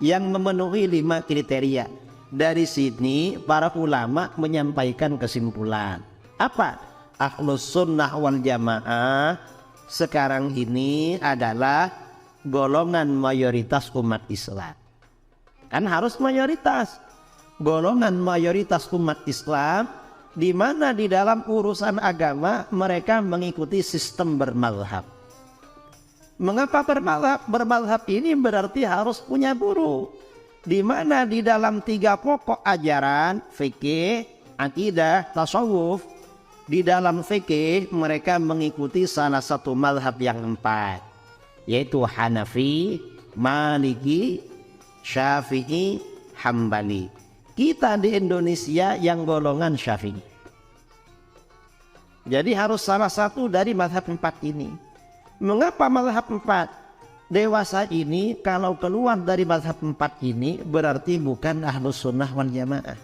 yang memenuhi 5 kriteria. Dari sini para ulama menyampaikan kesimpulan. Apa? Ahlus sunnah wal jamaah sekarang ini adalah golongan mayoritas umat Islam. Kan harus mayoritas. Golongan mayoritas umat Islam, di mana di dalam urusan agama mereka mengikuti sistem bermadzhab. Mengapa bermadzhab? Bermadzhab ini berarti harus punya guru, di mana di dalam 3 pokok ajaran fikih, akidah, tasawuf. Di dalam fikih mereka mengikuti salah satu mazhab yang 4, yaitu Hanafi, Maliki, Syafi'i, Hambali. Kita di Indonesia yang golongan Syafi'i. Jadi harus salah satu dari mazhab 4 ini. Mengapa mazhab 4? Dewasa ini kalau keluar dari mazhab 4 ini berarti bukan ahlus sunnah wal jamaah.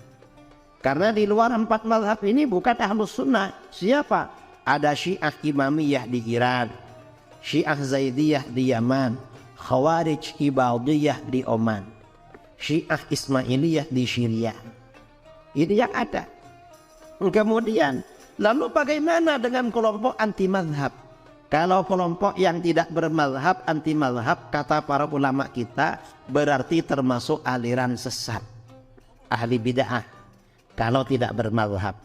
Karena di luar 4 mazhab ini bukan ahlus sunnah. Siapa? Ada Syiah Imamiyah di Iran, Syiah Zaidiyah di Yaman, Khawarij Ibadiyah di Oman, Syiah Ismailiyah di Syria. Ini yang ada. Kemudian lalu bagaimana dengan kelompok anti mazhab? Kalau kelompok yang tidak bermazhab, anti mazhab, kata para ulama kita, berarti termasuk aliran sesat, ahli bid'ah. Kalau tidak bermazhab,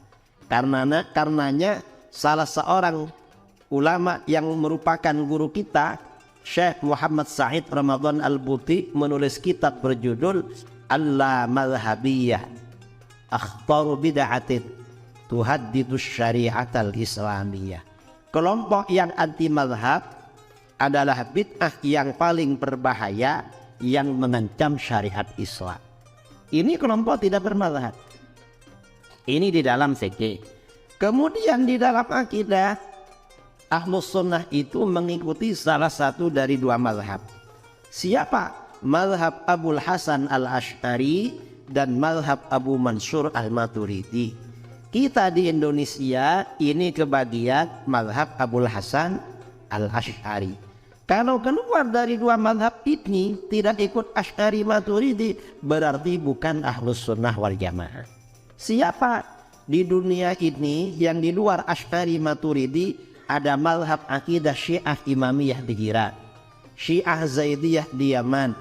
karenanya salah seorang ulama yang merupakan guru kita, Syekh Muhammad Said Ramadan Al-Buti, menulis kitab berjudul Al-Madhabiyah Akhtaru Bid'atin Tuhaddidus Syari'at Al-Islamiyah. Kelompok yang anti mazhab adalah bid'ah yang paling berbahaya yang mengancam syariat Islam. Ini kelompok tidak bermazhab. Ini di dalam fikih. Kemudian di dalam akidah, ahlus sunnah itu mengikuti salah satu dari 2 mazhab. Siapa? Mazhab Abul Hasan Al-Asy'ari dan mazhab Abu Mansur Al-Maturidi. Kita di Indonesia ini kebagian mazhab Abul Hasan Al-Asy'ari. Kalau keluar dari 2 mazhab ini tidak ikut Asy'ari Maturidi, berarti bukan ahlus sunnah wal jamaah. Siapa di dunia ini yang di luar Asy'ari Maturidi? Ada mazhab akidah Syiah Imamiyah di Iran, Syiah Zaidiyah di Yaman,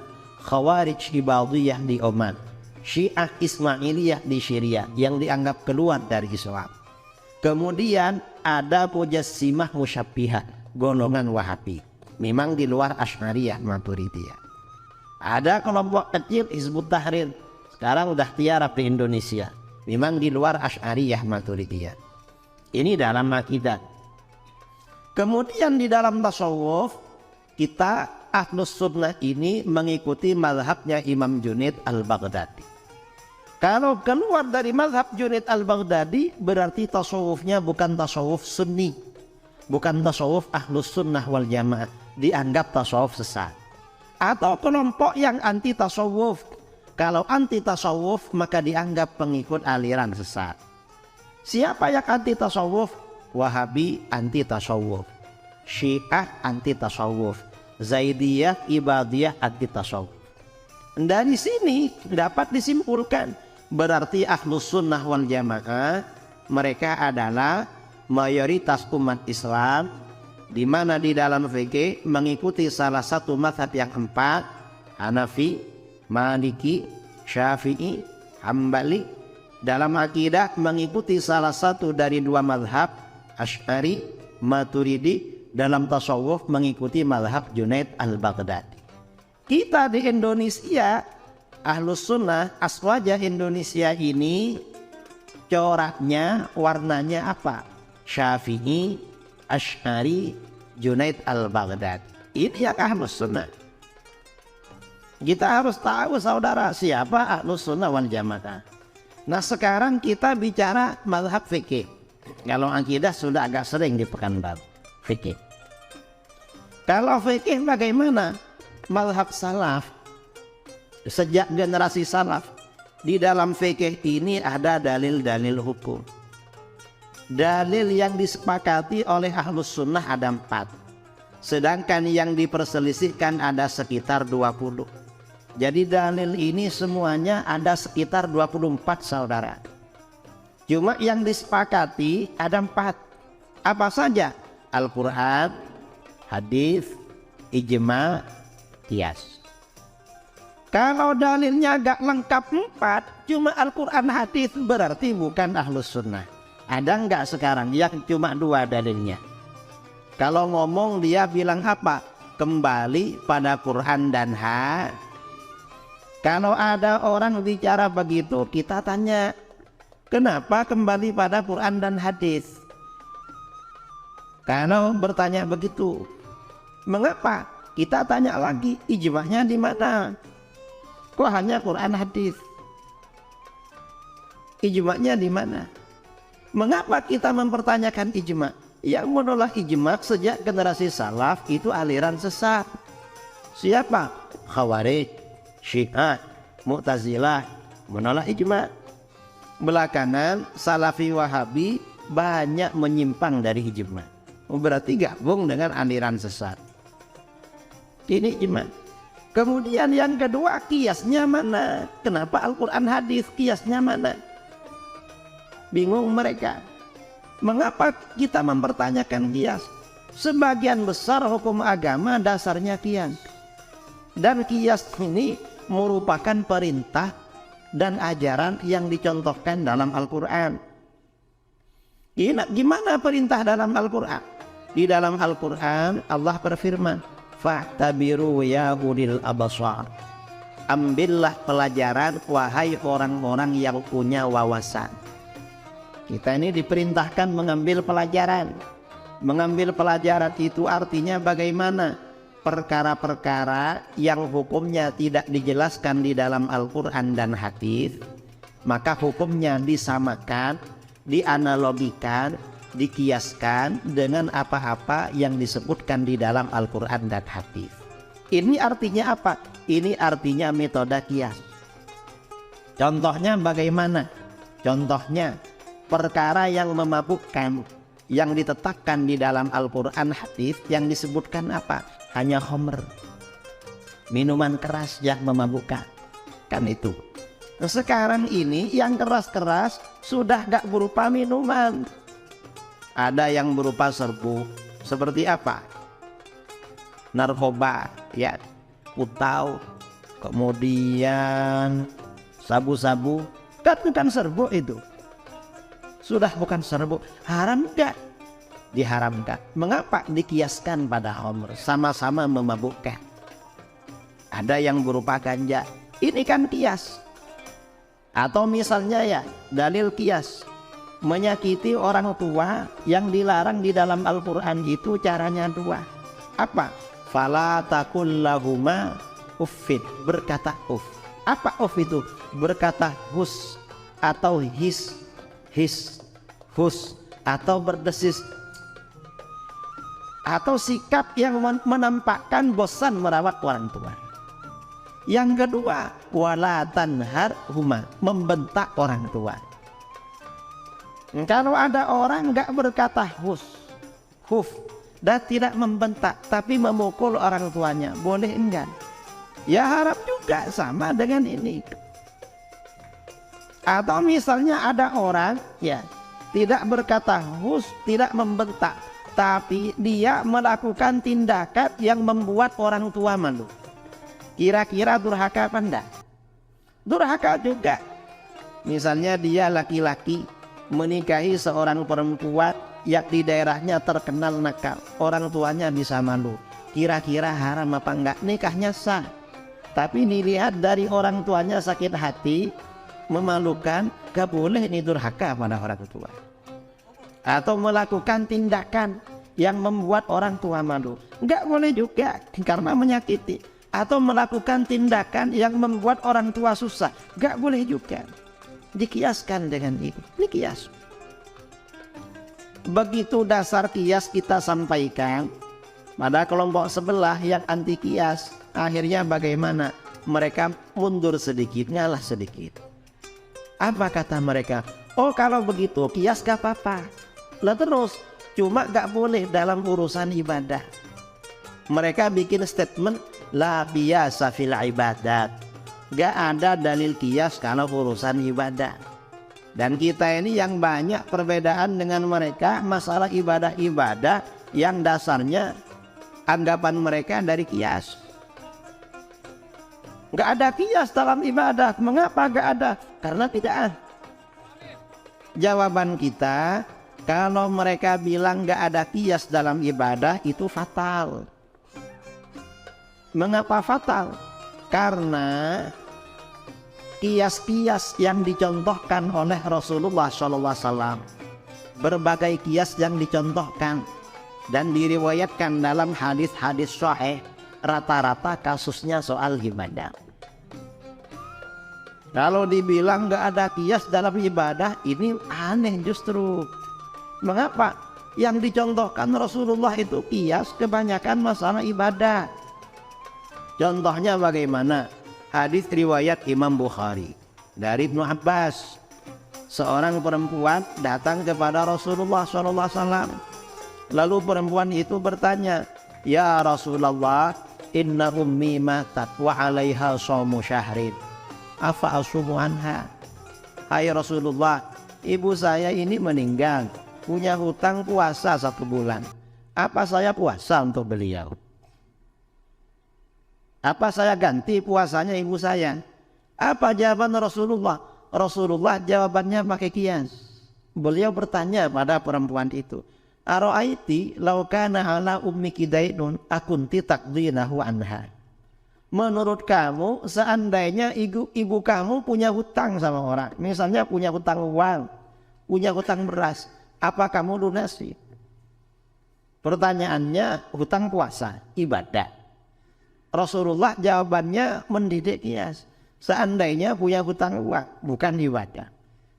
Khawarij Ibadiyah di Oman, Syiah Ismailiyah di Syria yang dianggap keluar dari Islam. Kemudian ada Mujassimah Musyabbihah, golongan Wahabi, memang di luar Asy'ariyah Maturidiyah. Ada kelompok kecil Hizbut Tahrir, sekarang udah tiarap di Indonesia, memang di luar Asy'ariyah Maturidiyah. Ini dalam akidah. Kemudian di dalam tasawuf, kita ahlus sunnah ini mengikuti mazhabnya Imam Junaid Al-Baghdadi. Kalau keluar dari mazhab Junaid Al-Baghdadi, berarti tasawufnya bukan tasawuf sunni, bukan tasawuf ahlus sunnah wal jamaah, dianggap tasawuf sesat. Atau kelompok yang anti tasawuf. Kalau anti tasawuf maka dianggap pengikut aliran sesat. Siapa yang anti tasawuf? Wahabi anti tasawuf, Syiah anti tasawuf, Zaidiyah Ibadiyah anti tasawuf. Dari sini dapat disimpulkan berarti ahlus sunnah wal jamaah mereka adalah mayoritas umat Islam, di mana di dalam fikih mengikuti salah satu mazhab yang 4, Hanafi, Maliki, Syafi'i, Hambali. Dalam akidah mengikuti salah satu dari 2 mazhab, Asy'ari, Maturidi. Dalam tasawuf mengikuti mazhab Junaid Al-Baghdadi. Kita di Indonesia, ahlus sunnah aswaja Indonesia ini coraknya, warnanya apa? Syafi'i, Asy'ari, Junaid Al-Baghdadi. Ini yang ahlus sunnah. Kita harus tahu saudara siapa ahlus sunnah wal jamaah. Nah sekarang kita bicara mazhab fikih. Kalau akidah sudah agak sering di Pekanbaru. Fikih. Kalau fikih bagaimana? Mazhab salaf. Sejak generasi salaf, di dalam fikih ini ada dalil-dalil hukum. Dalil yang disepakati oleh ahlus sunnah ada 4. Sedangkan yang diperselisihkan ada sekitar 20. Jadi dalil ini semuanya ada sekitar 24 saudara. Cuma yang disepakati ada 4. Apa saja? Al-Quran, hadis, ijma, qiyas. Kalau dalilnya gak lengkap 4, cuma Al-Quran, hadis, berarti bukan ahlus sunnah. Ada nggak sekarang yang cuma 2 dalilnya? Kalau ngomong dia bilang apa? Kembali pada Quran dan hadis. Kalau ada orang bicara begitu, kita tanya, kenapa kembali pada Quran dan hadis? Kalau bertanya begitu, mengapa? Kita tanya lagi, ijma'nya di mana? Kok hanya Quran hadis? Ijma'nya di mana? Mengapa kita mempertanyakan ijma'? Yang menolak ijma' sejak generasi salaf itu aliran sesat. Siapa? Khawarij, Syiah, Mu'tazilah menolak ijma'. Belakangan Salafi Wahabi banyak menyimpang dari ijma'. Berarti gabung dengan aliran sesat. Ini ijma'. Kemudian yang kedua, kiasnya mana? Kenapa Al-Quran hadis kiasnya mana? Bingung mereka. Mengapa kita mempertanyakan kias? Sebagian besar hukum agama dasarnya kias. Dan kias ini merupakan perintah dan ajaran yang dicontohkan dalam Al-Quran. Gimana perintah dalam Al-Quran? Di dalam Al-Quran Allah berfirman, fa'tabiru ya ulil abasar. Ambillah pelajaran wahai orang-orang yang punya wawasan. Kita ini diperintahkan mengambil pelajaran. Mengambil pelajaran itu artinya bagaimana? Perkara-perkara yang hukumnya tidak dijelaskan di dalam Al-Quran dan hadis, maka hukumnya disamakan, dianalogikan, dikiaskan dengan apa-apa yang disebutkan di dalam Al-Quran dan hadis. Ini artinya apa? Ini artinya metode kias. Contohnya bagaimana? Contohnya perkara yang memabukkan yang ditetapkan di dalam Al-Quran hadis yang disebutkan apa? Hanya khamr, minuman keras yang memabukkan, kan itu. Sekarang ini yang keras-keras sudah gak berupa minuman, ada yang berupa serbu. Seperti apa? Narkoba, ya, putau, kemudian sabu-sabu, kan bukan serbu itu. Sudah bukan serbu, haram gak? Diharamkan. Mengapa? Dikiaskan pada khamr, sama-sama memabukkan. Ada yang berupa ganja, ini kan kias. Atau misalnya ya, dalil kias, menyakiti orang tua yang dilarang di dalam Al-Quran itu caranya 2. Apa? Fala taqul lahuma uffin, berkata uff. Apa uff itu? Berkata hus atau his, hus atau berdesis, atau sikap yang menampakkan bosan merawat orang tua. Yang kedua, wala tanharhuma, membentak orang tua. Kalau ada orang nggak berkata huf dan tidak membentak tapi memukul orang tuanya, boleh enggak? Ya harap juga sama dengan ini. Atau misalnya ada orang ya tidak berkata hus, tidak membentak, tapi dia melakukan tindakan yang membuat orang tua malu. Kira-kira durhaka apa enggak? Durhaka juga. Misalnya dia laki-laki menikahi seorang perempuan yang di daerahnya terkenal nakal, orang tuanya bisa malu. Kira-kira haram apa enggak? Nikahnya sah, tapi dilihat dari orang tuanya sakit hati, memalukan, gak boleh ini durhaka pada orang tua. Atau melakukan tindakan yang membuat orang tua malu, nggak boleh juga karena menyakiti. Atau melakukan tindakan yang membuat orang tua susah, nggak boleh juga. Dikiaskan dengan itu, ini kias. Begitu dasar kias kita sampaikan pada kelompok sebelah yang anti kias. Akhirnya bagaimana? Mereka mundur sedikit, ngalah sedikit. Apa kata mereka? Oh kalau begitu kias gak apa-apa. Lah terus, cuma gak boleh dalam urusan ibadah. Mereka bikin statement la biasa fil ibadat, Gak ada dalil kias kalau urusan ibadah. Dan kita ini yang banyak perbedaan dengan mereka masalah ibadah-ibadah yang dasarnya anggapan mereka dari kias. Gak ada kias dalam ibadah. Mengapa gak ada? Karena tidak ada. Jawaban kita, kalau mereka bilang gak ada kias dalam ibadah, itu fatal. Mengapa fatal? Karena kias-kias yang dicontohkan oleh Rasulullah SAW, berbagai kias yang dicontohkan dan diriwayatkan dalam hadis-hadis sahih, rata-rata kasusnya soal ibadah. Kalau dibilang gak ada kias dalam ibadah, ini aneh justru. Mengapa? Yang dicontohkan Rasulullah itu kias kebanyakan masalah ibadah. Contohnya bagaimana? Hadis riwayat Imam Bukhari dari Ibnu Abbas. Seorang perempuan datang kepada Rasulullah SAW. Lalu perempuan itu bertanya, "Ya Rasulullah, inna ummi matat wa 'alaiha shaumu syahrin. Afa asumu anha?" Hai Rasulullah, ibu saya ini meninggal, punya hutang puasa 1 bulan. Apa saya puasa untuk beliau? Apa saya ganti puasanya ibu saya? Apa jawaban Rasulullah? Rasulullah jawabannya pakai kias. Beliau bertanya pada perempuan itu, "Ara'aiti law kana ala ummiki dainun akunti taqdinahu anha?" Menurut kamu, seandainya ibu kamu punya hutang sama orang, misalnya punya hutang uang, punya hutang beras, apa kamu lunasi? Pertanyaannya hutang puasa, ibadah. Rasulullah jawabannya mendidik kias. Seandainya punya hutang uang, bukan ibadah.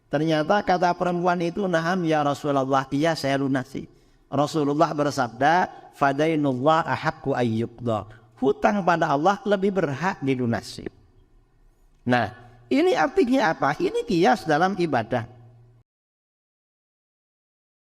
Ternyata kata perempuan itu, "Na'am ya Rasulullah, iya saya lunasi." Rasulullah bersabda, "Fadainullah ahaqqu ayyuqda." Hutang pada Allah lebih berhak dilunasi. Nah, ini artinya apa? Ini kias dalam ibadah.